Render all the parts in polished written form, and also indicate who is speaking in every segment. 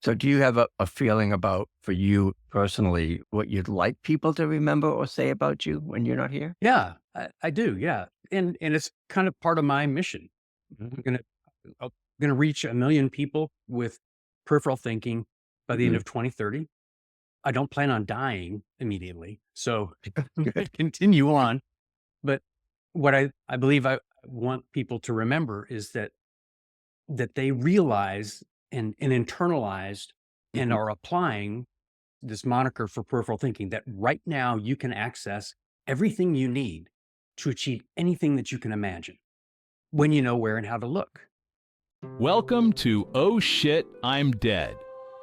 Speaker 1: So do you have a feeling about, for you personally, what you'd like people to remember or say about you when you're not here?
Speaker 2: Yeah, I do. Yeah. And it's kind of part of my mission. I'm going to, I'm going to reach 1 million people with peripheral thinking by the end
Speaker 1: Mhm.
Speaker 2: of 2030. I don't plan on dying immediately. So I'm going
Speaker 1: Good.
Speaker 2: to continue on. But what I believe I want people to remember is that they realize and internalized and
Speaker 1: Mhm.
Speaker 2: are applying this moniker for peripheral thinking, that right now you can access everything you need to achieve anything that you can imagine when you know where and how to look.
Speaker 3: Welcome to Oh Shit, I'm Dead,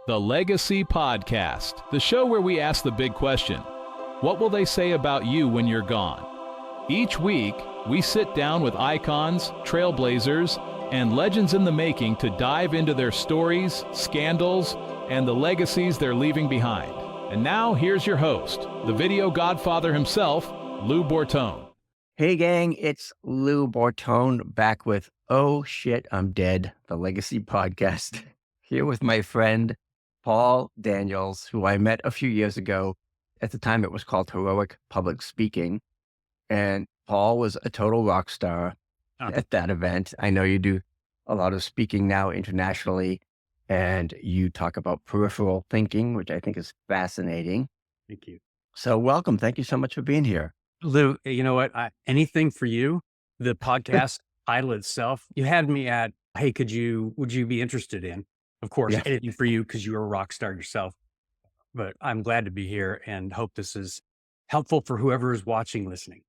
Speaker 3: the Legacy Podcast, the show where we ask the big question: what will they say about you when you're gone? Each week, we sit down with icons, trailblazers, and legends in the making to dive into their stories, scandals, and the legacies they're leaving behind. And now, here's your host, the video godfather himself, Lou Bortone.
Speaker 1: Hey gang, it's Lou Bortone back with Oh Shit, I'm Dead, the Legacy Podcast. Here with my friend Paul Daniels, who I met a few years ago. At the time, it was called Heroic Public Speaking. And Paul was a total rock star
Speaker 2: Oh,
Speaker 1: at that event. I know you do a lot of speaking now internationally, and you talk about peripheral thinking, which I think is fascinating.
Speaker 2: thank you.
Speaker 1: So welcome. Thank you so much for being here.
Speaker 2: Lou, you know what? Anything for you. The podcast title itself, you had me at, hey, would you be interested in? Of course,
Speaker 1: Yeah.
Speaker 2: anything for you because you're a rock star yourself. But I'm glad to be here and hope this is helpful for whoever is watching, listening.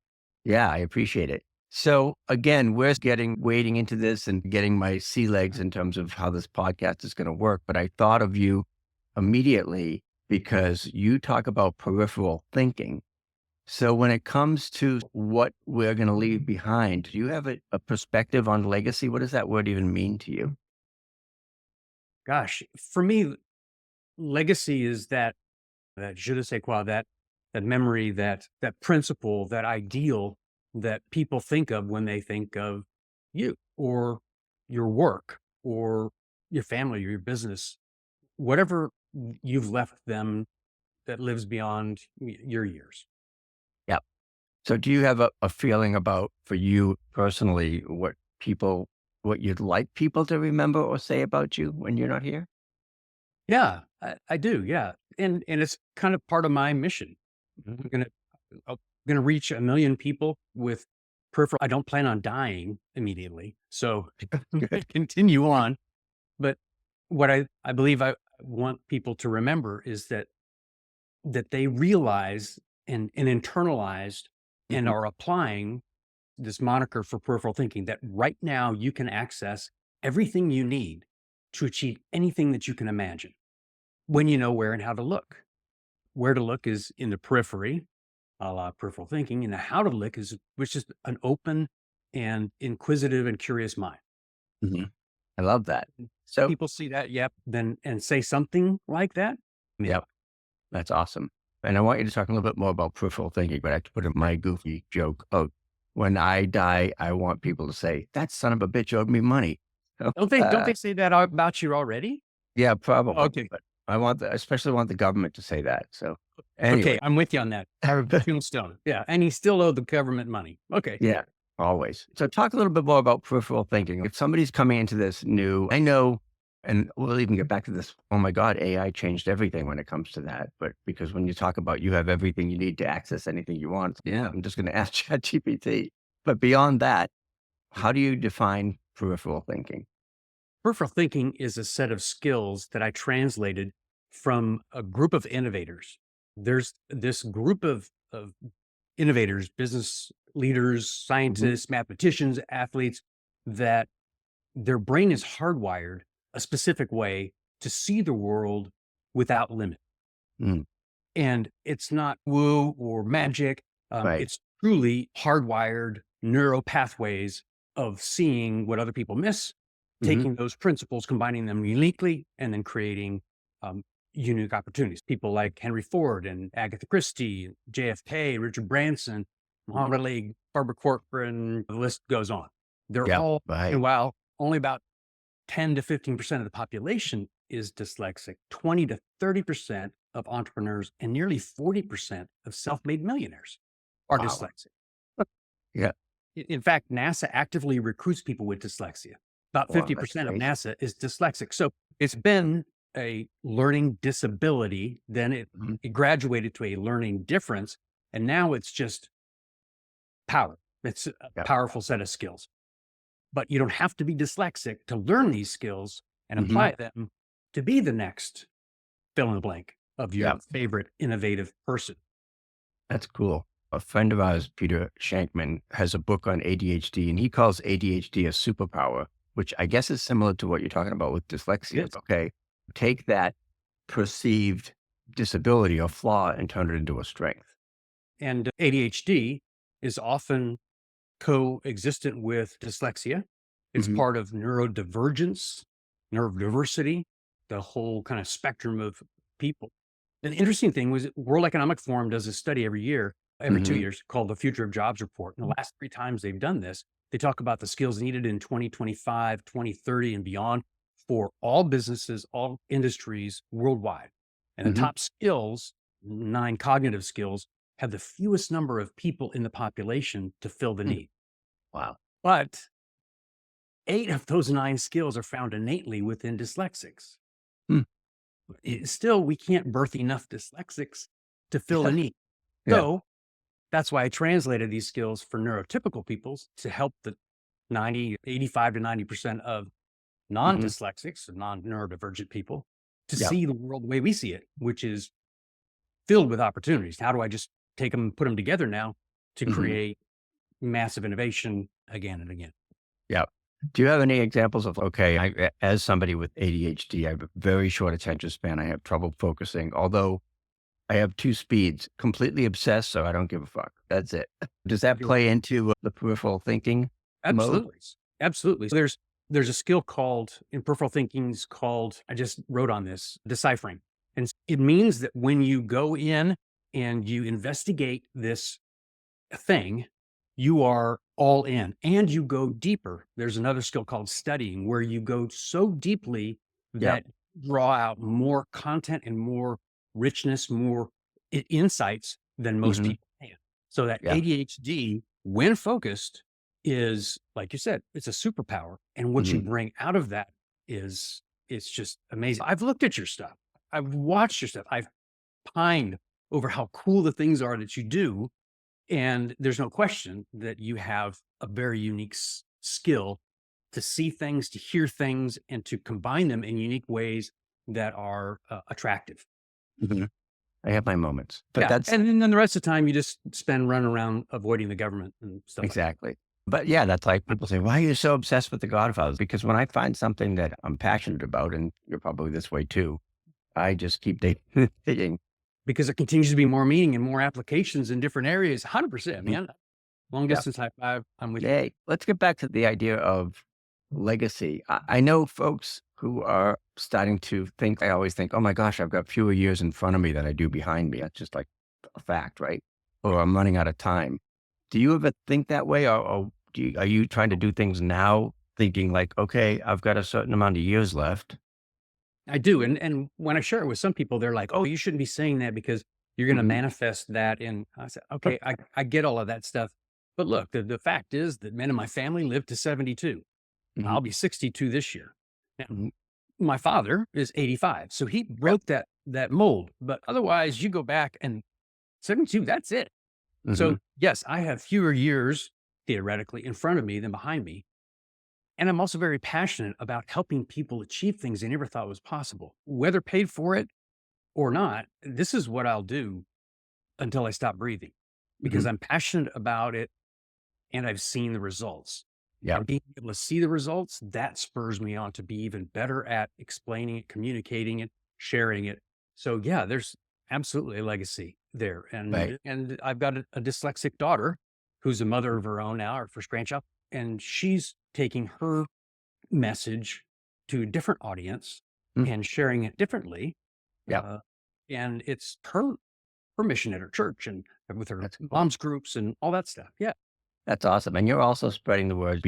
Speaker 1: Yeah, I appreciate it. So again, we're wading into this and getting my sea legs in terms of how this podcast is going to work. But I thought of you immediately because you talk about peripheral thinking. So when it comes to what we're going to leave behind, do you have a perspective on legacy? What does that word even mean to you?
Speaker 2: Gosh, for me, legacy is that je ne sais quoi, that memory, that principle, that ideal that people think of when they think of you or your work or your family or your business, whatever you've left them that lives beyond your years.
Speaker 1: Yeah. So do you have a feeling about, for you personally, what you'd like people to remember or say about you when you're not here?
Speaker 2: Yeah, I do. Yeah. And it's kind of part of my mission. I'm going to, I'm going to reach 1 million people with peripheral. I don't plan on dying immediately. So I'm going
Speaker 1: Good.
Speaker 2: to continue on. But what I believe I want people to remember is that they realize and internalized and
Speaker 1: Mhm.
Speaker 2: are applying this moniker for peripheral thinking, that right now you can access everything you need to achieve anything that you can imagine when you know where and how to look. Where to look is in the periphery, a la peripheral thinking, and the how to look is which is an open and inquisitive and curious mind.
Speaker 1: Mhm. I love that. So,
Speaker 2: People see that, yep, then and say something like that.
Speaker 1: yeah,
Speaker 2: Yeah.
Speaker 1: that's awesome. And I want you to talk a little bit more about peripheral thinking, but I have to put in my goofy joke. Oh, when I die, I want people to say, that son of a bitch owed me money. So,
Speaker 2: Don't they say that about you already?
Speaker 1: yeah, probably.
Speaker 2: Okay.
Speaker 1: But I especially want the government to say that. So
Speaker 2: Okay,
Speaker 1: anyway,
Speaker 2: I'm with you on that. Tombstone. Yeah, and he still owed the government money. Okay.
Speaker 1: yeah, always. So talk a little bit more about peripheral thinking. If somebody's coming into this new, I know, and we'll even get back to this. Oh my God, AI changed everything when it comes to that. But because when you talk about you have everything you need to access anything you want, yeah, I'm just going to ask ChatGPT. But beyond that, how do you define peripheral thinking?
Speaker 2: Peripheral thinking is a set of skills that I translated from a group of innovators. There's this group of innovators, business leaders,
Speaker 1: Hmm.
Speaker 2: scientists, mathematicians, athletes, that their brain is hardwired a specific way to see the world without limit.
Speaker 1: Mm,
Speaker 2: And it's not woo or magic.
Speaker 1: right.
Speaker 2: It's truly hardwired neural pathways of seeing what other people miss,
Speaker 1: Hmm.
Speaker 2: taking those principles, combining them uniquely, and then creating um, unique opportunities. People like Henry Ford and Agatha Christie, JFK, Richard Branson, Muhammad Ali, Barbara Corcoran, the list goes on. They're
Speaker 1: Yeah.
Speaker 2: all, and
Speaker 1: Right.
Speaker 2: while only about 10 to 15% of the population is dyslexic. 20 to 30% of entrepreneurs and nearly 40% of self-made millionaires are
Speaker 1: Wow.
Speaker 2: dyslexic.
Speaker 1: Yeah.
Speaker 2: In fact, NASA actively recruits people with dyslexia. About
Speaker 1: Wow, that's
Speaker 2: 50% of
Speaker 1: crazy.
Speaker 2: NASA is dyslexic. So it's been a learning disability. Then
Speaker 1: Mhm.
Speaker 2: it graduated to a learning difference. And now it's just power. It's a
Speaker 1: Yeah.
Speaker 2: powerful set of skills. But you don't have to be dyslexic to learn these skills and
Speaker 1: Mhm.
Speaker 2: apply them to be the next fill in the blank of your
Speaker 1: Yeah.
Speaker 2: favorite innovative person.
Speaker 1: That's cool. A friend of ours, Peter Shankman, has a book on ADHD, and he calls ADHD a superpower, which I guess is similar to what you're talking about with dyslexia.
Speaker 2: Yes.
Speaker 1: Okay. Take that perceived disability or flaw and turn it into a strength.
Speaker 2: And ADHD is often coexistent with dyslexia. It's
Speaker 1: Mhm.
Speaker 2: part of neurodiversity, the whole kind of spectrum of people. An interesting thing was World Economic Forum does a study every year, every 2
Speaker 1: Mhm.
Speaker 2: years, called the Future of Jobs Report. And the last 3 times they've done this, they talk about the skills needed in 2025, 2030, and beyond for all businesses, all industries worldwide. And the
Speaker 1: Mhm.
Speaker 2: top skills, 9 cognitive skills, have the fewest number of people in the population to fill the
Speaker 1: Hmm.
Speaker 2: need.
Speaker 1: Wow.
Speaker 2: But 8 of those 9 skills are found innately within dyslexics.
Speaker 1: Hmm.
Speaker 2: Still, we can't birth enough dyslexics to fill the need.
Speaker 1: Yeah.
Speaker 2: So that's why I translated these skills for neurotypical peoples to help the 85 to 90% of
Speaker 1: Mhm.
Speaker 2: non-dyslexics, non-neurodivergent people to
Speaker 1: Yeah.
Speaker 2: see the world the way we see it, which is filled with opportunities. How do I just take them and put them together now to
Speaker 1: Mhm.
Speaker 2: create massive innovation again and again?
Speaker 1: Yeah. Do you have any examples of, okay, as somebody with ADHD, I have a very short attention span. I have trouble focusing, although I have 2 speeds, completely obsessed, so I don't give a fuck. That's it. Does that
Speaker 2: You're
Speaker 1: play into the peripheral thinking mode?
Speaker 2: Absolutely. Absolutely. So there's a skill called in peripheral thinking's called, I just wrote on this, deciphering. And it means that when you go in and you investigate this thing, you are all in and you go deeper. There's another skill called studying where you go so deeply
Speaker 1: Yeah.
Speaker 2: that draw out more content and more richness, more insights than most
Speaker 1: Mhm.
Speaker 2: people can. So that
Speaker 1: Yeah.
Speaker 2: ADHD, when focused, is like you said, it's a superpower. And what you
Speaker 1: Mhm.
Speaker 2: bring out of that is it's just amazing. I've looked at your stuff. I've watched your stuff. I've pined over how cool the things are that you do, and there's no question that you have a very unique skill to see things, to hear things, and to combine them in unique ways that are attractive.
Speaker 1: Mhm. I have my moments, but
Speaker 2: Yeah.
Speaker 1: that's
Speaker 2: And then the rest of the time you just spend running around avoiding the government and stuff like that.
Speaker 1: exactly. But yeah, that's like people say, why are you so obsessed with The Godfather? Because when I find something that I'm passionate about, and you're probably this way too, I just keep digging.
Speaker 2: Because there continues to be more meaning and more applications in different areas. 100%,
Speaker 1: Mhm.
Speaker 2: man. Long
Speaker 1: Yeah.
Speaker 2: distance high five. I'm with you.
Speaker 1: Yay. Let's get back to the idea of legacy. I know folks who are starting to think, I always think, oh my gosh, I've got fewer years in front of me than I do behind me. That's just like a fact, right? Or I'm running out of time. Do you ever think that way? Or are you trying to do things now thinking like, okay, I've got a certain amount of years left?
Speaker 2: I do. And when I share it with some people, they're like, oh, you shouldn't be saying that because you're going to
Speaker 1: Mhm.
Speaker 2: manifest that. And I said, okay, I get all of that stuff. But look, the fact is that men in my family lived to 72.
Speaker 1: Mhm.
Speaker 2: I'll be 62 this year. Now,
Speaker 1: Mhm.
Speaker 2: my father is 85. So he
Speaker 1: Yep.
Speaker 2: broke that mold. But otherwise, you go back and 72, that's it.
Speaker 1: Mhm.
Speaker 2: So yes, I have fewer years theoretically in front of me than behind me. And I'm also very passionate about helping people achieve things they never thought was possible, whether paid for it or not. This is what I'll do until I stop breathing because
Speaker 1: Mhm.
Speaker 2: I'm passionate about it and I've seen the results.
Speaker 1: Yep.
Speaker 2: And being able to see the results, that spurs me on to be even better at explaining it, communicating it, sharing it. So yeah, there's absolutely a legacy there.
Speaker 1: Right.
Speaker 2: And I've got a dyslexic daughter who's a mother of her own now, our first grandchild, and she's taking her message to a different audience
Speaker 1: Mm.
Speaker 2: and sharing it differently.
Speaker 1: Yep.
Speaker 2: Uh, and it's her mission at her church and with her
Speaker 1: That's cool.
Speaker 2: mom's groups and all that stuff. Yeah.
Speaker 1: That's awesome. And you're also spreading the word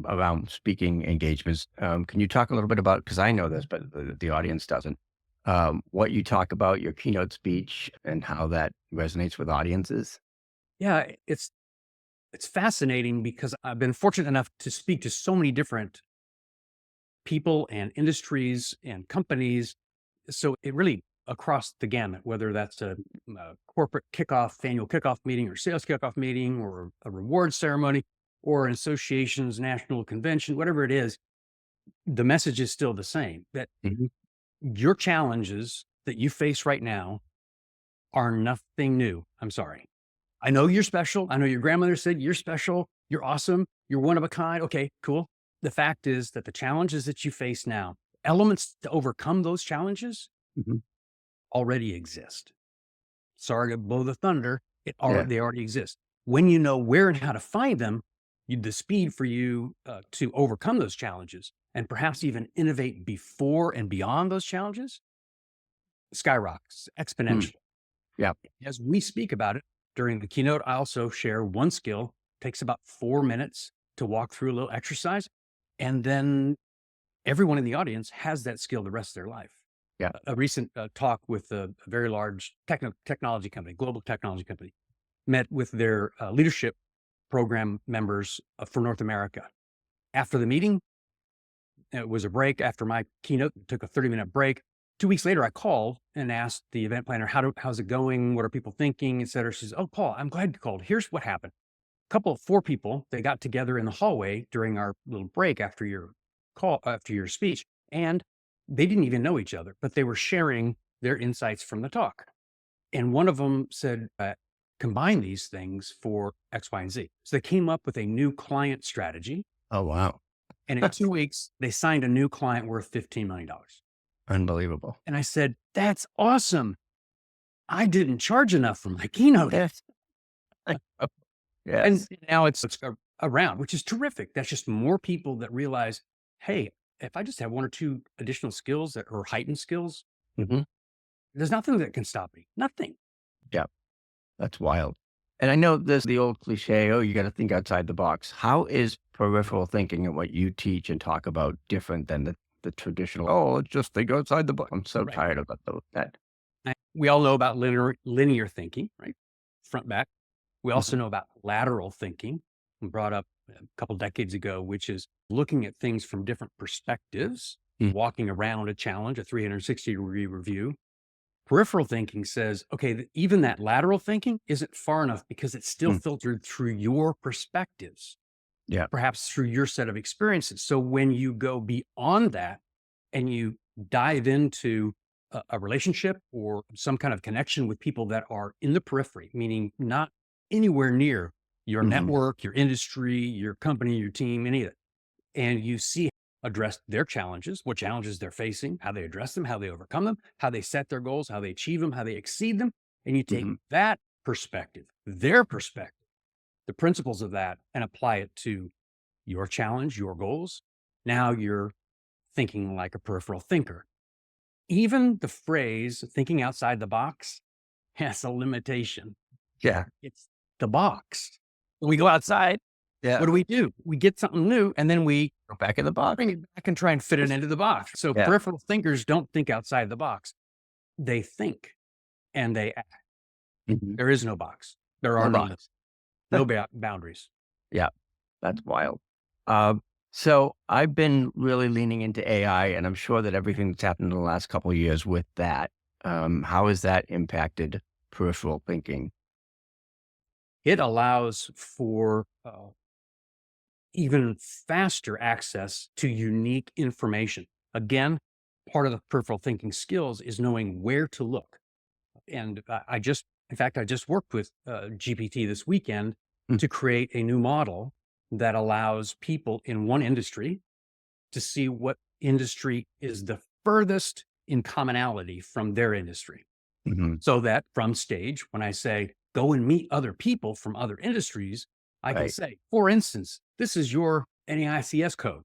Speaker 1: around speaking engagements. Can you talk a little bit about, because I know this, but the audience doesn't, what you talk about, your keynote speech, and how that resonates with audiences?
Speaker 2: Yeah, it's fascinating because I've been fortunate enough to speak to so many different people and industries and companies. So it really across the gamut, whether that's a corporate annual kickoff meeting or sales kickoff meeting or a reward ceremony or an association's national convention, whatever it is, the message is still the same that
Speaker 1: Mhm.
Speaker 2: your challenges that you face right now are nothing new. I'm sorry. I know you're special. I know your grandmother said you're special. You're awesome. You're one of a kind. Okay, cool. The fact is that the challenges that you face now, elements to overcome those challenges
Speaker 1: Mhm.
Speaker 2: already exist. Sorry to blow the thunder.
Speaker 1: Yeah.
Speaker 2: They already exist. When you know where and how to find them, the speed for you to overcome those challenges and perhaps even innovate before and beyond those challenges skyrockets
Speaker 1: Mm.
Speaker 2: exponentially.
Speaker 1: Yeah.
Speaker 2: As we speak about it during the keynote, I also share one skill, takes about 4 minutes to walk through a little exercise. And then everyone in the audience has that skill the rest of their life.
Speaker 1: Yeah.
Speaker 2: A recent talk with a very large technology company, global technology company, met with their leadership program members for North America. After the meeting, it was a break after my keynote, took a 30-minute break. 2 weeks later, I called and asked the event planner, how's it going? What are people thinking, et cetera? She says, oh, Paul, I'm glad you called. Here's what happened. Four people, they got together in the hallway during our little break after your speech, and they didn't even know each other, but they were sharing their insights from the talk. And one of them said, combine these things for X, Y, and Z. So they came up with a new client strategy.
Speaker 1: Oh, wow.
Speaker 2: And in 2 weeks, they signed a new client worth $15 million.
Speaker 1: Unbelievable.
Speaker 2: And I said, that's awesome. I didn't charge enough for my keynote.
Speaker 1: Yes.
Speaker 2: And
Speaker 1: Yes.
Speaker 2: now it's around, which is terrific. That's just more people that realize, hey, if I just have one or two additional skills or heightened skills,
Speaker 1: Mhm.
Speaker 2: there's nothing that can stop me. Nothing.
Speaker 1: Yeah. That's wild. And I know there's the old cliche, oh, you got to think outside the box. How is peripheral thinking and what you teach and talk about different than the traditional, oh, let's just think outside the box? I'm so
Speaker 2: Right.
Speaker 1: tired of that.
Speaker 2: We all know about linear thinking, right? Front back. We also know about lateral thinking, brought up a couple decades ago, which is looking at things from different perspectives,
Speaker 1: Mm.
Speaker 2: walking around a challenge, a 360-degree review. Peripheral thinking says, okay, even that lateral thinking isn't far enough because it's still
Speaker 1: Mm.
Speaker 2: filtered through your perspectives,
Speaker 1: Yeah.
Speaker 2: perhaps through your set of experiences. So when you go beyond that and you dive into a relationship or some kind of connection with people that are in the periphery, meaning not anywhere near your
Speaker 1: Mhm.
Speaker 2: network, your industry, your company, your team, any of it, and you see address their challenges, what challenges they're facing, how they address them, how they overcome them, how they set their goals, how they achieve them, how they exceed them. And you take
Speaker 1: Mhm.
Speaker 2: that perspective, their perspective, the principles of that, and apply it to your challenge, your goals. Now you're thinking like a peripheral thinker. Even the phrase thinking outside the box has a limitation.
Speaker 1: Yeah.
Speaker 2: It's the box. When we go outside,
Speaker 1: Yeah.
Speaker 2: what do? We get something new and then we
Speaker 1: Go back in the box.
Speaker 2: bring it back and try and fit it into the box. So
Speaker 1: Yeah.
Speaker 2: peripheral thinkers don't think outside the box. They think and they act.
Speaker 1: Mhm.
Speaker 2: There is no box. There
Speaker 1: No
Speaker 2: are no
Speaker 1: box.
Speaker 2: limits, no boundaries.
Speaker 1: Yeah. That's wild. So I've been really leaning into AI, and I'm sure that everything that's happened in the last couple of years with that, how has that impacted peripheral thinking?
Speaker 2: It allows for even faster access to unique information. Again, part of the peripheral thinking skills is knowing where to look. And I just worked with GPT this weekend
Speaker 1: Mm.
Speaker 2: to create a new model that allows people in one industry to see what industry is the furthest in commonality from their industry.
Speaker 1: Mhm.
Speaker 2: So that from stage, when I say, go and meet other people from other industries, I can
Speaker 1: Right.
Speaker 2: say, for instance, this is your NAICS code.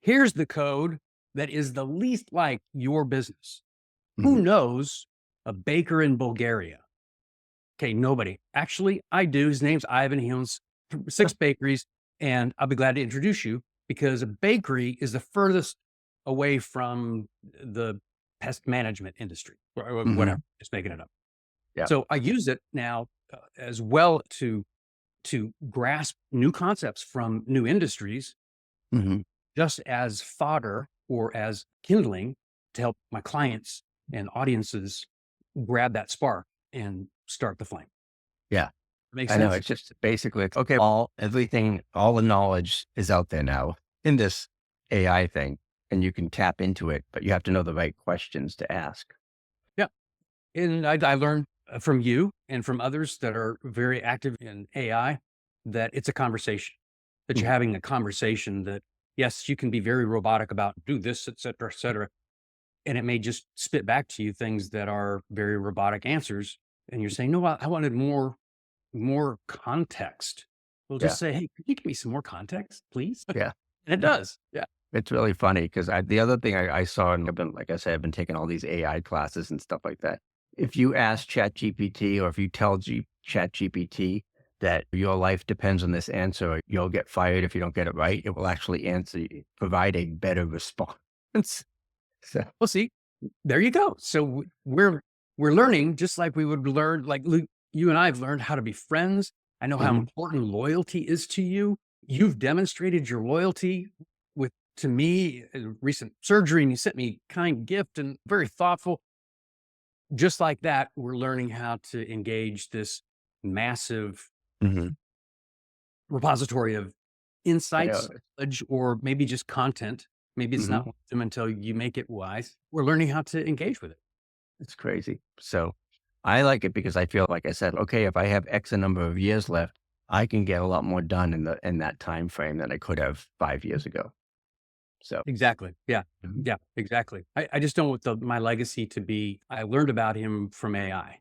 Speaker 2: Here's the code that is the least like your business. Who
Speaker 1: Mhm.
Speaker 2: knows a baker in Bulgaria? Okay, nobody. Actually, I do. His name's Ivan. He owns 6 bakeries, and I'll be glad to introduce you because a bakery is the furthest away from the pest management industry or
Speaker 1: Hmm.
Speaker 2: whatever, just making it up.
Speaker 1: Yeah.
Speaker 2: So I use it now as well to grasp new concepts from new industries,
Speaker 1: Hmm.
Speaker 2: just as fodder or as kindling to help my clients and audiences grab that spark and start the flame.
Speaker 1: Yeah.
Speaker 2: Makes
Speaker 1: I know.
Speaker 2: sense?
Speaker 1: It's just basically, okay, everything, all the knowledge is out there now in this AI thing, and you can tap into it, but you have to know the right questions to ask.
Speaker 2: Yeah. And I learned from you and from others that are very active in AI that it's a conversation, that you're
Speaker 1: Mhm.
Speaker 2: having a conversation that, yes, you can be very robotic about do this, et cetera, et cetera. And it may just spit back to you things that are very robotic answers. And you're saying, no, I wanted more context. We'll
Speaker 1: Yeah.
Speaker 2: just say, hey, could you give me some more context, please?
Speaker 1: Yeah.
Speaker 2: And it does. Yeah.
Speaker 1: It's really funny because the other thing I saw, and I've been, like I said, I've been taking all these AI classes and stuff like that. If you ask ChatGPT or if you tell ChatGPT that your life depends on this answer, or you'll get fired if you don't get it right, it will actually provide a better response. So,
Speaker 2: Well, see, there you go. So we're learning just like we would learn, like Luke, you and I have learned how to be friends. I know how
Speaker 1: mhm,
Speaker 2: important loyalty is to you. You've demonstrated your loyalty with to me in recent surgery, and you sent me a kind gift and very thoughtful. Just like that, we're learning how to engage this massive
Speaker 1: mhm.
Speaker 2: repository of
Speaker 1: I know.
Speaker 2: insights, knowledge, or maybe just content. Maybe it's
Speaker 1: Mhm.
Speaker 2: not wisdom until you make it wise. We're learning how to engage with it.
Speaker 1: It's crazy. So I like it because I feel like I said, okay, if I have X a number of years left, I can get a lot more done in that time frame than I could have 5 years ago. So,
Speaker 2: Exactly. Yeah.
Speaker 1: mhm.
Speaker 2: Yeah, exactly. I just don't want my legacy to be, I learned about him from AI.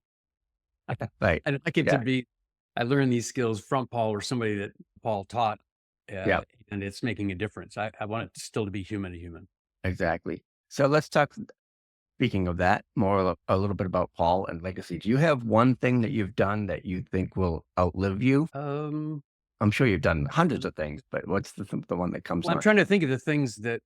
Speaker 1: Right.
Speaker 2: I'd like it to
Speaker 1: Yeah.
Speaker 2: be, I learned these skills from Paul or somebody that Paul taught,
Speaker 1: Yeah.
Speaker 2: and it's making a difference. I want it still to be human to human.
Speaker 1: Exactly. So let's talk, speaking of that, a little bit about Paul and legacy. Do you have one thing that you've done that you think will outlive you?
Speaker 2: Um,
Speaker 1: I'm sure you've done hundreds of things, but what's the one that comes
Speaker 2: well, I'm
Speaker 1: on?
Speaker 2: trying to think of the things that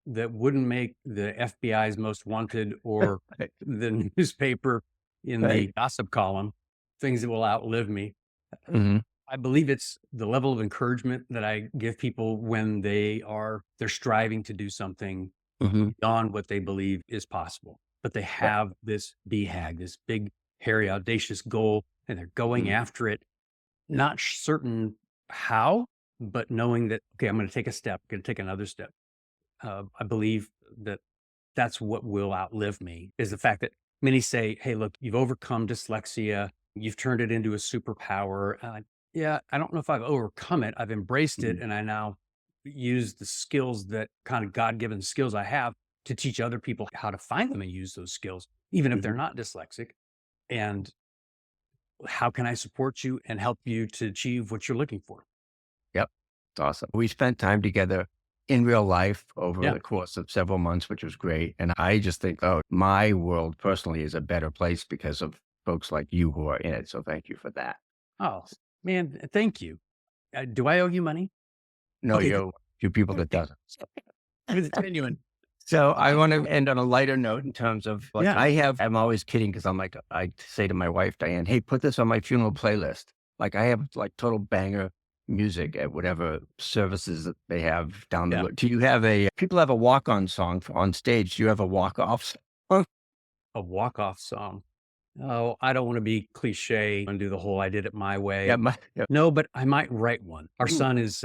Speaker 2: that wouldn't make the FBI's most wanted or
Speaker 1: Right.
Speaker 2: the newspaper in
Speaker 1: Right.
Speaker 2: the gossip column, things that will outlive me.
Speaker 1: Hmm.
Speaker 2: I believe it's the level of encouragement that I give people when they're striving to do something
Speaker 1: Hmm.
Speaker 2: beyond what they believe is possible. But they
Speaker 1: Yeah.
Speaker 2: have this BHAG, this big, hairy, audacious goal, and they're going
Speaker 1: Mhm.
Speaker 2: after it, not certain how, but knowing that, okay, I'm going to take a step, going to take another step. I believe that that's what will outlive me is the fact that many say, hey, look, you've overcome dyslexia. You've turned it into a superpower. Yeah, I don't know if I've overcome it. I've embraced it.
Speaker 1: Mhm.
Speaker 2: And I now use the skills that kind of God given skills I have to teach other people how to find them and use those skills, even if they're
Speaker 1: Mhm.
Speaker 2: not dyslexic. And how can I support you and help you to achieve what you're looking for?
Speaker 1: Yep. It's awesome. We spent time together in real life over
Speaker 2: Yeah.
Speaker 1: the course of several months, which was great. And I just think, oh, my world personally is a better place because of folks like you who are in it. So thank you for that.
Speaker 2: Oh, man, thank you. Do I owe you money?
Speaker 1: No,
Speaker 2: Okay, good.
Speaker 1: you're two people that
Speaker 2: Okay.
Speaker 1: doesn't.
Speaker 2: It's genuine.
Speaker 1: So I
Speaker 2: Okay.
Speaker 1: want to end on a lighter note in terms of like,
Speaker 2: Yeah.
Speaker 1: I'm always kidding because I'm like, I say to my wife, Diane, hey, put this on my funeral playlist. Like I have like total banger music at whatever services that they have down the
Speaker 2: Yeah.
Speaker 1: road. Do you have people have a walk-on song on stage. Do you have a walk-off song?
Speaker 2: A walk-off song. Oh, I don't want to be cliche and do the whole I did it my
Speaker 1: Yeah.
Speaker 2: way.
Speaker 1: Yeah.
Speaker 2: No, but I might write one. Our
Speaker 1: Ooh,
Speaker 2: son is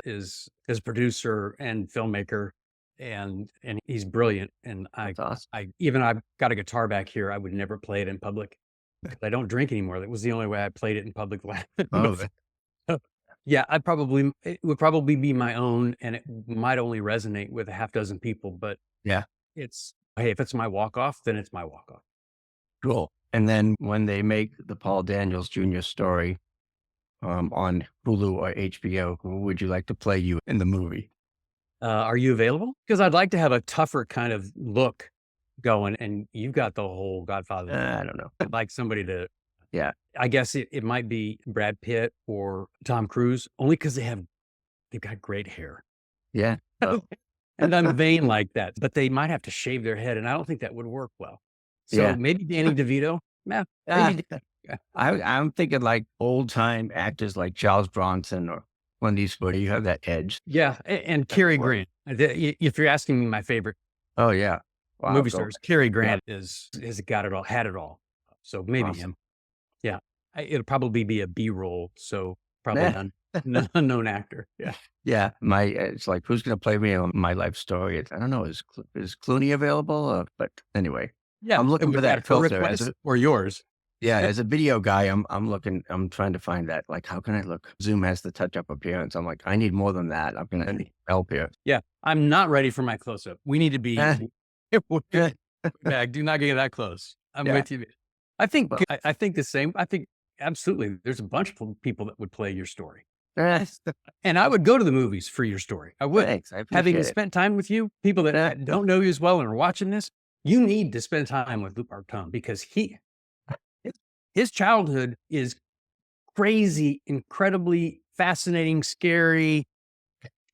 Speaker 2: a producer and filmmaker and he's brilliant. And
Speaker 1: that's awesome.
Speaker 2: I've got a guitar back here. I would never play it in public because I don't drink anymore. That was the only way I played it in public.
Speaker 1: Oh,
Speaker 2: Before. Yeah, it would probably be my own and it might only resonate with a half dozen people, but
Speaker 1: yeah.
Speaker 2: hey, if it's my walk off, then it's my walk off.
Speaker 1: Cool. And then when they make the Paul Daniels Jr. story on Hulu or HBO, who would you like to play you in the movie?
Speaker 2: Are you available? Because I'd like to have a tougher kind of look going, and you've got the whole Godfather.
Speaker 1: I don't know.
Speaker 2: I'd like somebody
Speaker 1: Yeah.
Speaker 2: I guess it might be Brad Pitt or Tom Cruise, only because they've got great hair.
Speaker 1: Yeah. Well,
Speaker 2: And I'm vain like that, but they might have to shave their head, and I don't think that would work well. So
Speaker 1: yeah.
Speaker 2: maybe Danny DeVito. Yeah,
Speaker 1: Ah,
Speaker 2: maybe. Yeah.
Speaker 1: I'm thinking like old time actors like Charles Bronson or Clint Eastwood. You have that edge.
Speaker 2: Yeah, and Cary
Speaker 1: Well,
Speaker 2: Grant. If you're asking me my favorite
Speaker 1: oh yeah. Wow.
Speaker 2: movie
Speaker 1: Go.
Speaker 2: stars, Cary Grant has got it all, had it all. So maybe
Speaker 1: Awesome.
Speaker 2: him. Yeah, it'll probably be a B roll. So probably
Speaker 1: Yeah.
Speaker 2: unknown actor. Yeah.
Speaker 1: Yeah. It's like, who's going to play me on My Life Story? I don't know. Is Clooney available? But anyway,
Speaker 2: Yeah.
Speaker 1: I'm looking
Speaker 2: and
Speaker 1: for
Speaker 2: was
Speaker 1: that
Speaker 2: her
Speaker 1: filter
Speaker 2: request or yours.
Speaker 1: yeah, as a video guy, I'm looking, I'm trying to find that. Like, how can I look? Zoom has the touch up appearance. I'm like, I need more than that. I'm going to need help here.
Speaker 2: Yeah, I'm not ready for my close up. We need to be back. Do not get that close. I'm
Speaker 1: Yeah.
Speaker 2: with you. I think
Speaker 1: Well-
Speaker 2: I think the same. I think absolutely. There's a bunch of people that would play your story,
Speaker 1: Thanks.
Speaker 2: and I would go to the movies for your story. I would.
Speaker 1: I
Speaker 2: Having
Speaker 1: appreciate it.
Speaker 2: spent time with you, people that
Speaker 1: Yeah.
Speaker 2: don't know you as well and are watching this, you need to spend time with Lou Bortone because his childhood is crazy, incredibly fascinating, scary,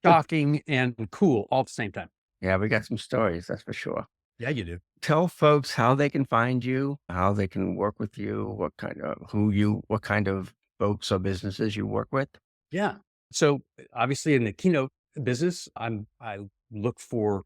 Speaker 2: shocking, and cool all at the same time.
Speaker 1: Yeah, we got some stories, that's for sure.
Speaker 2: Yeah, you do.
Speaker 1: Tell folks how they can find you, how they can work with you, what kind of folks or businesses you work with.
Speaker 2: Yeah. So obviously in the Keynote business, I look for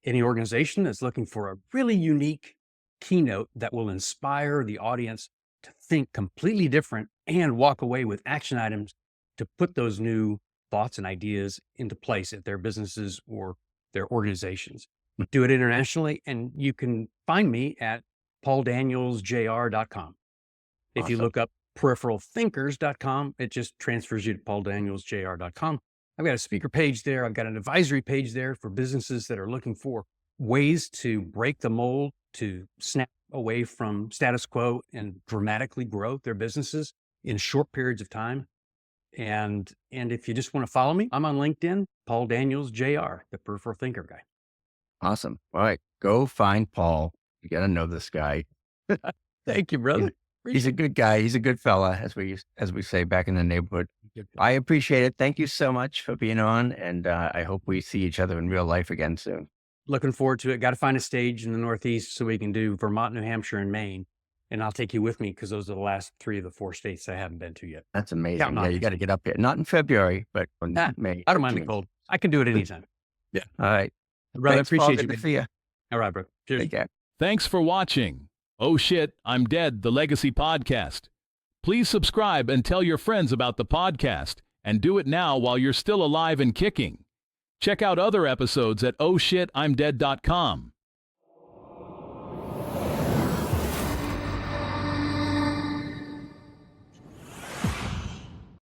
Speaker 2: any organization that's looking for a really unique keynote that will inspire the audience to think completely different and walk away with action items to put those new thoughts and ideas into place at their businesses or their organizations. Do it internationally, and you can find me at pauldanielsjr.com. If you
Speaker 1: Awesome.
Speaker 2: look up peripheralthinkers.com, it just transfers you to pauldanielsjr.com. I've got a speaker page there. I've got an advisory page there for businesses that are looking for ways to break the mold, to snap away from status quo and dramatically grow their businesses in short periods of time. And if you just want to follow me, I'm on LinkedIn, Paul Daniels Jr., the Peripheral Thinker guy.
Speaker 1: Awesome. All right, go find Paul. You got to know this guy.
Speaker 2: Thank you, brother.
Speaker 1: He's a good guy. He's a good fella, as we say back in the neighborhood. I appreciate it. Thank you so much for being on, and I hope we see each other in real life again soon.
Speaker 2: Looking forward to it. Got to find a stage in the Northeast so we can do Vermont, New Hampshire, and Maine. And I'll take you with me because those are the last 3 of the 4 states I haven't been to yet.
Speaker 1: That's amazing.
Speaker 2: Counting
Speaker 1: Yeah,
Speaker 2: on
Speaker 1: you
Speaker 2: it.
Speaker 1: got to get up here. Not in February, but in May.
Speaker 2: I don't mind the
Speaker 1: June.
Speaker 2: cold. I can do it anytime.
Speaker 1: All right.
Speaker 2: Brother,
Speaker 1: Thanks, Paul.
Speaker 2: appreciate
Speaker 1: Good
Speaker 2: you.
Speaker 1: to see you.
Speaker 2: All right, bro. Cheers.
Speaker 1: Take care.
Speaker 3: Thanks for watching. Oh Shit, I'm Dead, the Legacy Podcast. Please subscribe and tell your friends about the podcast, and do it now while you're still alive and kicking. Check out other episodes at ohshitimdead.com.